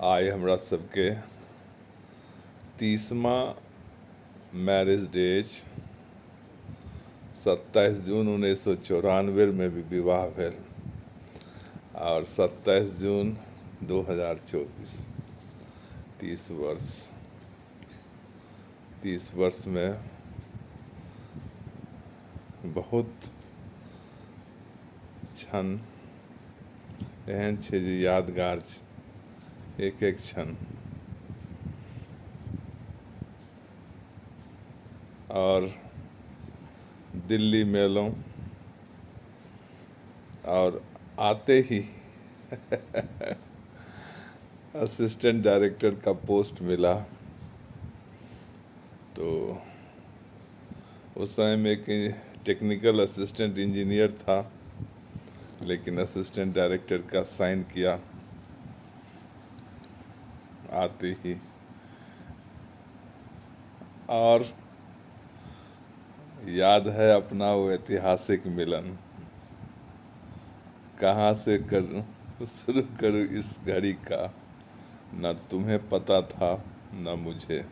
आए हमरा सबके 30वां मैरिज डे। 27 जून 1994 में भी विवाह भेल और 27 जून 2024 30 वर्ष 30 वर्ष में बहुत क्षण एहन छै जे यादगार छै, एक एक क्षण। और दिल्ली में एलूँ और आते ही असिस्टेंट डायरेक्टर का पोस्ट मिला। तो उस समय में एक टेक्निकल असिस्टेंट इंजीनियर था, लेकिन असिस्टेंट डायरेक्टर का साइन किया आते ही। और याद है अपना वो ऐतिहासिक मिलन। कहाँ से करूं शुरू करूं इस घड़ी का, न तुम्हें पता था न मुझे।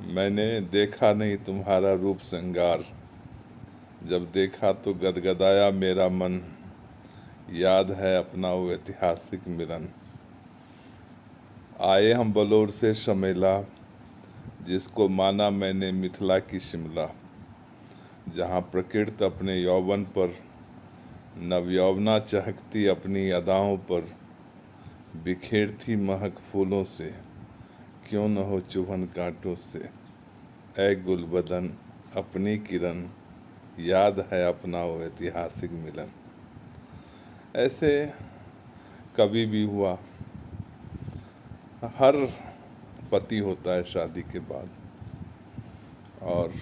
मैंने देखा नहीं तुम्हारा रूप श्रृंगार, जब देखा तो गदगदाया मेरा मन। याद है अपना वो ऐतिहासिक मिलन। आए हम बलौर से शमेला, जिसको माना मैंने मिथिला की शिमला। जहाँ प्रकृति अपने यौवन पर, नवयौवना चहकती अपनी अदाओं पर। बिखेरती महक फूलों से, क्यों न हो चुभन कांटों से। ऐ गुलबदन अपनी किरण, याद है अपना वो ऐतिहासिक मिलन। ऐसे कभी भी हुआ, हर पति होता है शादी के बाद। और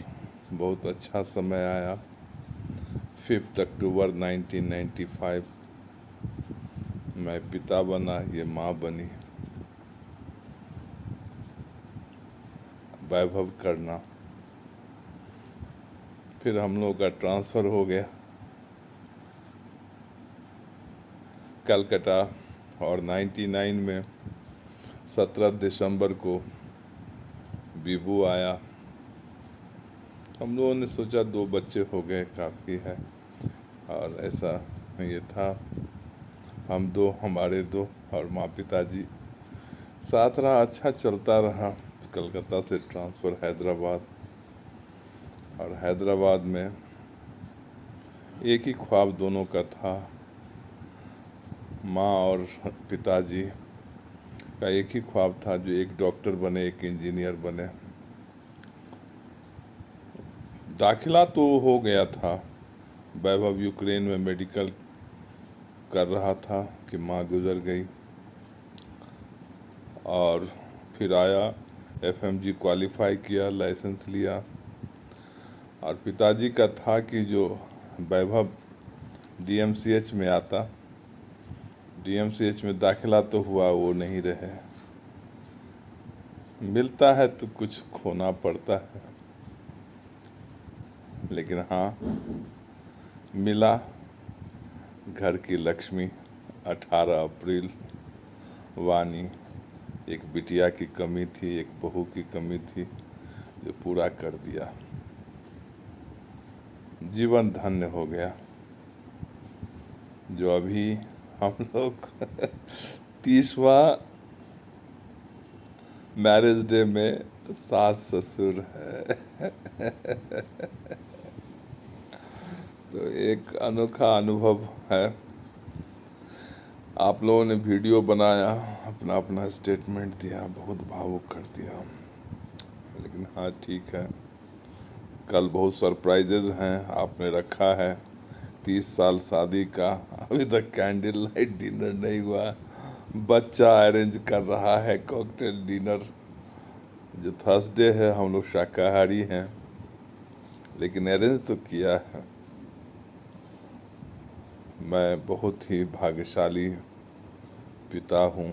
बहुत अच्छा समय आया। 5 अक्टूबर 1995 मैं पिता बना, ये माँ बनी। वैभव करना। फिर हम लोग का ट्रांसफ़र हो गया कलकत्ता, और 99 में 17 दिसंबर को बीबू आया। हम लोगों ने सोचा 2 बच्चे हो गए काफ़ी है, और ऐसा ये था। हम 2, हमारे 2 और माँ पिताजी साथ रहा। अच्छा चलता रहा। कलकत्ता से ट्रांसफ़र हैदराबाद, और हैदराबाद में एक ही ख्वाब दोनों का था। माँ और पिताजी का एक ही ख्वाब था, जो एक डॉक्टर बने, एक इंजीनियर बने। दाखिला तो हो गया था। वैभव यूक्रेन में मेडिकल कर रहा था कि माँ गुजर गई। और फिर आया, FMG क्वालिफाई किया, लाइसेंस लिया। और पिताजी का था कि जो वैभव DMCH में आता, DMCH में दाखिला तो हुआ, वो नहीं रहे। मिलता है तो कुछ खोना पड़ता है, लेकिन हाँ मिला। घर की लक्ष्मी 18 अप्रैल वानी। एक बिटिया की कमी थी, एक बहू की कमी थी, जो पूरा कर दिया। जीवन धन्य हो गया। जो अभी हम लोग 30वां मैरिज डे में सास ससुर है। तो एक अनोखा अनुभव है। आप लोगों ने वीडियो बनाया, अपना अपना स्टेटमेंट दिया, बहुत भावुक कर दिया। लेकिन हाँ ठीक है, कल बहुत सरप्राइजेज हैं। आपने रखा है 30 साल शादी का, अभी तक कैंडल लाइट डिनर नहीं हुआ। बच्चा अरेंज कर रहा है कॉकटेल डिनर। जो थर्सडे है, हम लोग शाकाहारी हैं, लेकिन अरेंज तो किया है। मैं बहुत ही भाग्यशाली पिता हूँ।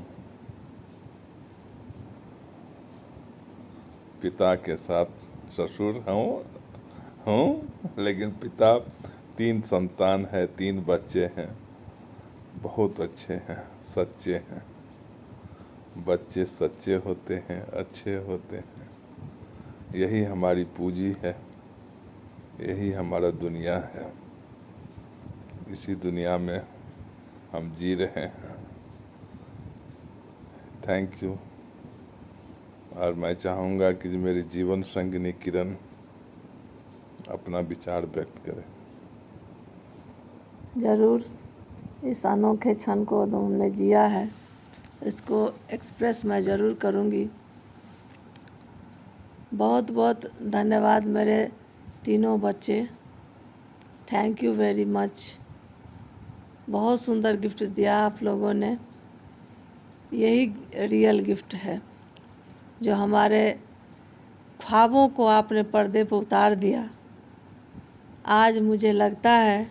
पिता के साथ ससुर हूँ, लेकिन पिता 3 संतान है, 3 बच्चे हैं। बहुत अच्छे हैं, सच्चे हैं। बच्चे सच्चे होते हैं, अच्छे होते हैं। यही हमारी पूंजी है, यही हमारा दुनिया है। इसी दुनिया में हम जी रहे हैं। Thank you. और मैं चाहूँगा कि मेरी जीवन संगिनी किरण अपना विचार व्यक्त करें। ज़रूर, इस अनोखे क्षण को तुमने जिया है, इसको एक्सप्रेस मैं ज़रूर करूँगी। बहुत बहुत धन्यवाद मेरे तीनों बच्चे, थैंक यू वेरी मच। बहुत सुंदर गिफ्ट दिया आप लोगों ने। यही रियल गिफ्ट है जो हमारे ख्वाबों को आपने पर्दे पर उतार दिया। आज मुझे लगता है,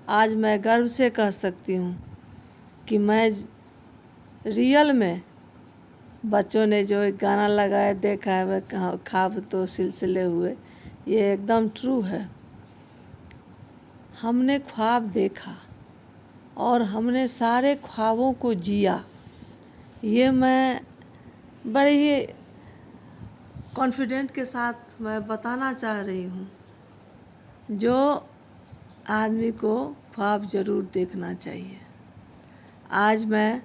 आज मैं गर्व से कह सकती हूँ कि मैं रियल में बच्चों ने जो एक गाना लगाया देखा है, वह ख्वाब तो सिलसिले हुए, ये एकदम ट्रू है। हमने ख्वाब देखा और हमने सारे ख्वाबों को जिया। ये मैं बड़े ही कॉन्फिडेंट के साथ मैं बताना चाह रही हूँ। जो आदमी को ख्वाब ज़रूर देखना चाहिए। आज मैं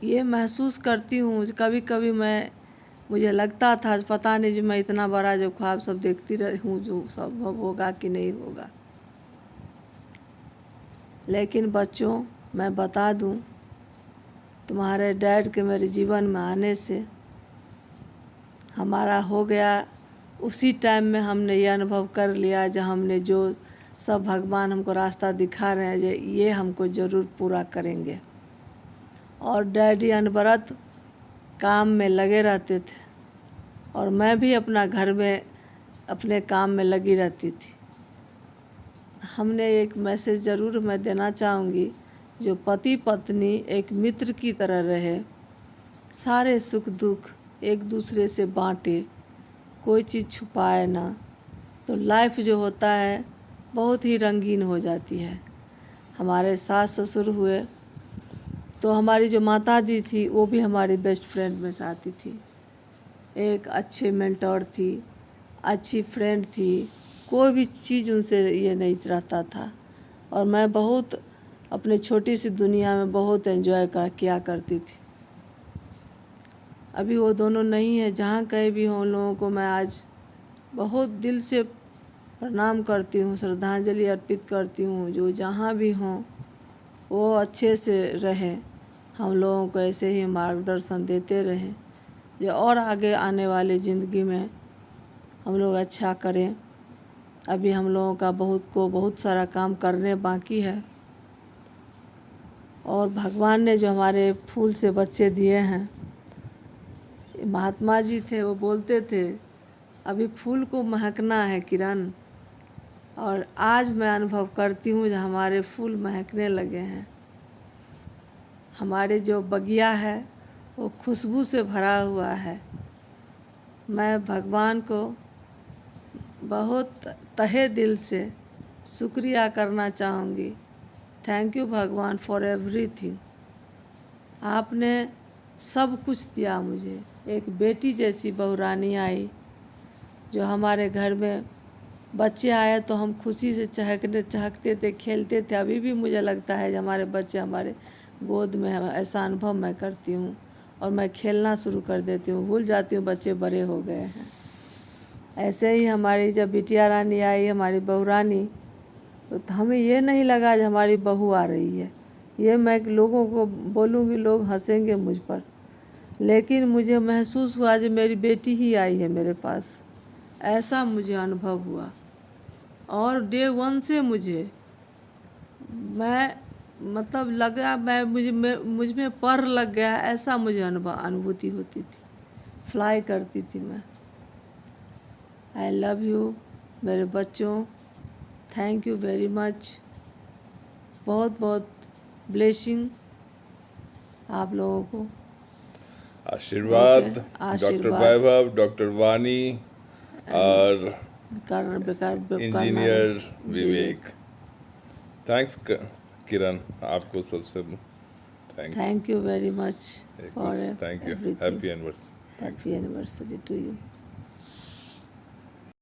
ये महसूस करती हूँ, कभी कभी मुझे लगता था पता नहीं जो मैं इतना बड़ा जो ख्वाब सब देखती रही हूँ, जो संभव होगा कि नहीं होगा। लेकिन बच्चों, मैं बता दूँ, तुम्हारे डैड के मेरे जीवन में आने से हमारा हो गया। उसी टाइम में हमने ये अनुभव कर लिया, जो हमने जो सब भगवान हमको रास्ता दिखा रहे हैं, ये हमको ज़रूर पूरा करेंगे। और डैडी अनवरत काम में लगे रहते थे और मैं भी अपना घर में अपने काम में लगी रहती थी। हमने एक मैसेज ज़रूर मैं देना चाहूँगी, जो पति पत्नी एक मित्र की तरह रहे, सारे सुख दुख एक दूसरे से बांटे, कोई चीज़ छुपाए ना, तो लाइफ जो होता है बहुत ही रंगीन हो जाती है। हमारे सास ससुर हुए तो हमारी जो माता दी थी वो भी हमारी बेस्ट फ्रेंड में से आती थी। एक अच्छे मेंटोर थी, अच्छी फ्रेंड थी, कोई भी चीज़ उनसे ये नहीं रहता था। और मैं बहुत अपने छोटी सी दुनिया में बहुत एंजॉय किया करती थी। अभी वो दोनों नहीं है। जहाँ कहीं भी हों, लोगों को मैं आज बहुत दिल से प्रणाम करती हूँ, श्रद्धांजलि अर्पित करती हूँ। जो जहाँ भी हों वो अच्छे से रहें, हम लोगों को ऐसे ही मार्गदर्शन देते रहें, जो और आगे आने वाली ज़िंदगी में हम लोग अच्छा करें। अभी हम लोगों का बहुत सारा काम करने बाकी है। और भगवान ने जो हमारे फूल से बच्चे दिए हैं, महात्मा जी थे, वो बोलते थे अभी फूल को महकना है किरण। और आज मैं अनुभव करती हूँ जो हमारे फूल महकने लगे हैं। हमारे जो बगिया है वो खुशबू से भरा हुआ है। मैं भगवान को बहुत तहे दिल से शुक्रिया करना चाहूँगी। थैंक यू भगवान फॉर एवरीथिंग। आपने सब कुछ दिया मुझे। एक बेटी जैसी बहुरानी आई, जो हमारे घर में बच्चे आए तो हम खुशी से चहकते थे, खेलते थे। अभी भी मुझे लगता है कि हमारे बच्चे हमारे गोद में है, ऐसा अनुभव मैं करती हूँ। और मैं खेलना शुरू कर देती हूँ, भूल जाती हूँ बच्चे बड़े हो गए हैं। ऐसे ही हमारी जब बिटिया रानी आई, हमारी बहू रानी, तो हमें ये नहीं लगा कि हमारी बहू आ रही है। ये मैं लोगों को बोलूँगी, लोग हंसेंगे मुझ पर, लेकिन मुझे महसूस हुआ कि मेरी बेटी ही आई है मेरे पास। ऐसा मुझे अनुभव हुआ। और डे वन से मतलब लगा मुझ में पर लग गया, ऐसा मुझे अनुभूति होती थी। फ्लाई करती थी मैं। आई लव यू मेरे बच्चों, थैंक यू वेरी मच। बहुत बहुत ब्लेसिंग आप लोगों को। आशीर्वाद डॉक्टर वैभव, डॉक्टर वानी और इंजीनियर विवेक। थैंक्स किरण, आपको सबसे thanks. Thank you very much for thank you, everything. Happy anniversary. Happy anniversary to you.